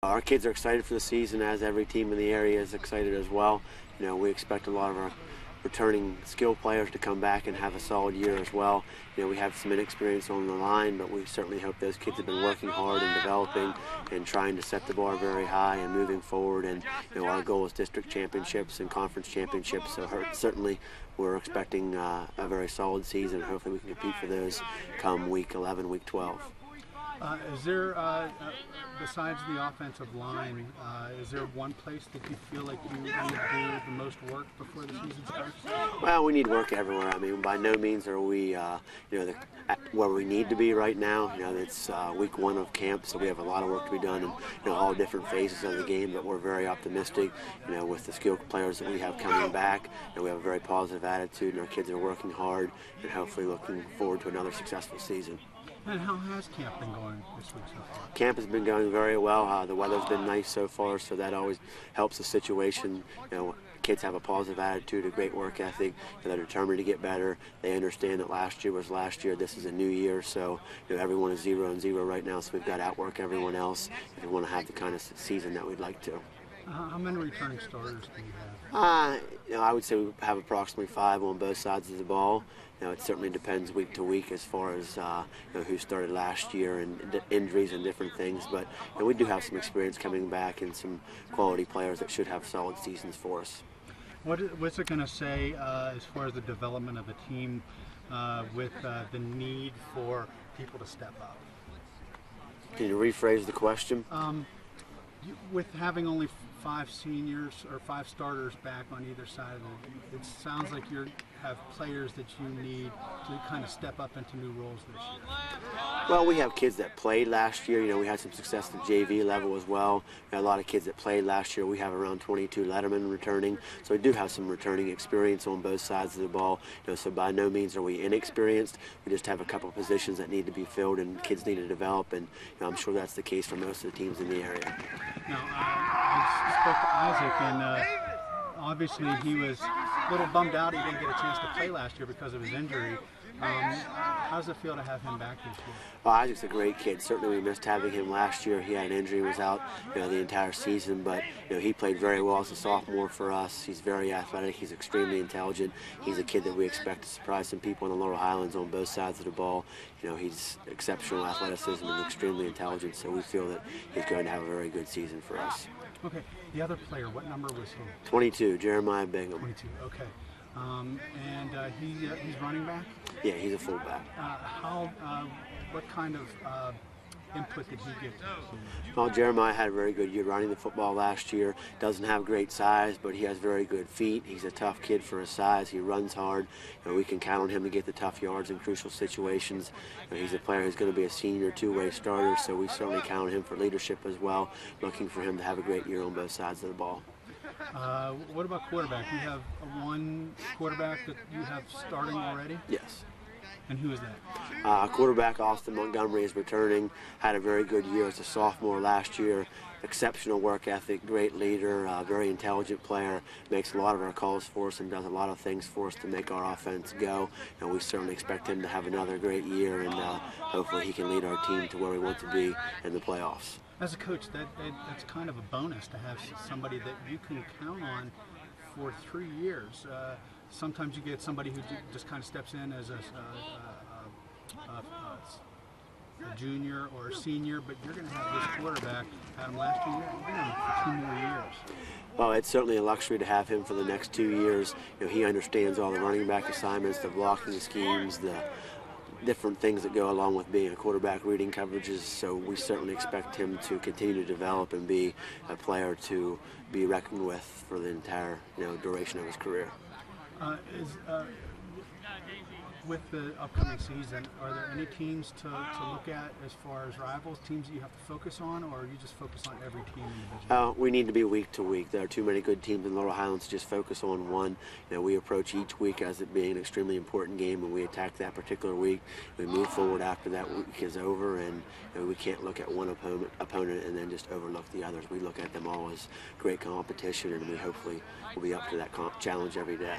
Our kids are excited for the season, as every team in the area is excited as well. We expect a lot of our returning skill players to come back and have a solid year as well. We have some inexperience on the line, but we certainly hope those kids have been working hard and developing and trying to set the bar very high and moving forward. And our goal is district championships and conference championships. So certainly we're expecting a very solid season. Hopefully we can compete for those come week 11, week 12. Is there, besides the offensive line, is there one place that you feel like you need to do the most work before the season starts? Well, we need work everywhere. I mean, by no means are we, where we need to be right now. It's week 1 of camp, so we have a lot of work to be done in all different phases of the game. But we're very optimistic, with the skilled players that we have coming back, and we have a very positive attitude, and our kids are working hard, and hopefully looking forward to another successful season. And how has camp been going this week so far? Camp has been going very well. The weather's been nice so far, so that always helps the situation. Kids have a positive attitude, a great work ethic. They're determined to get better. They understand that last year was last year. This is a new year, so everyone is 0-0 right now. So we've got to outwork everyone else if we want to have the kind of season that we'd like to. How many returning starters do you have? I would say we have approximately 5 on both sides of the ball. It certainly depends week to week as far as who started last year and injuries and different things. But we do have some experience coming back and some quality players that should have solid seasons for us. What's it going to say as far as the development of the team with the need for people to step up? Can you rephrase the question? With having only 5 seniors or 5 starters back on either side of it sounds like you have players that you need to kind of step up into new roles this year. Well, we have kids that played last year. We had some success at the JV level as well. We had a lot of kids that played last year. We have around 22 lettermen returning, so we do have some returning experience on both sides of the ball. So by no means are we inexperienced. We just have a couple of positions that need to be filled and kids need to develop, and I'm sure that's the case for most of the teams in the area. Now, I spoke to Isaac, and obviously he was a little bummed out he didn't get a chance to play last year because of his injury. How does it feel to have him back this year? Well, Isaac's a great kid. Certainly we missed having him last year. He had an injury, was out the entire season, but he played very well as a sophomore for us. He's very athletic. He's extremely intelligent. He's a kid that we expect to surprise some people in the Laurel Highlands on both sides of the ball. He's exceptional athleticism and extremely intelligent, so we feel that he's going to have a very good season for us. Okay, the other player, what number was he? 22, Jeremiah Bingham. 22, okay. He's running back? Yeah, he's a fullback. What kind of input did he give to the team? Well, Jeremiah had a very good year running the football last year. Doesn't have great size, but he has very good feet. He's a tough kid for his size. He runs hard, and we can count on him to get the tough yards in crucial situations. He's a player who's going to be a senior two-way starter, so we certainly count on him for leadership as well. Looking for him to have a great year on both sides of the ball. What about quarterback? You have one quarterback that you have starting already? Yes. And who is that? Quarterback Austin Montgomery is returning. Had a very good year as a sophomore last year. Exceptional work ethic, great leader, very intelligent player. Makes a lot of our calls for us and does a lot of things for us to make our offense go. And we certainly expect him to have another great year, and hopefully he can lead our team to where we want to be in the playoffs. As a coach, that's kind of a bonus to have somebody that you can count on for 3 years. Sometimes you get somebody who just kind of steps in as a junior or a senior, but you're going to have this quarterback, had him last year, you're going to have him for 2 more years. Well, it's certainly a luxury to have him for the next 2 years. He understands all the running back assignments, the blocking schemes, the different things that go along with being a quarterback, reading coverages, so we certainly expect him to continue to develop and be a player to be reckoned with for the entire duration of his career. With the upcoming season, are there any teams to look at as far as rivals, teams that you have to focus on, or are you just focus on every team individually? We need to be week to week. There are too many good teams in Laurel Highlands to just focus on one. We approach each week as it being an extremely important game, and we attack that particular week. We move forward after that week is over, and we can't look at one opponent and then just overlook the others. We look at them all as great competition, and we hopefully will be up to that challenge every day.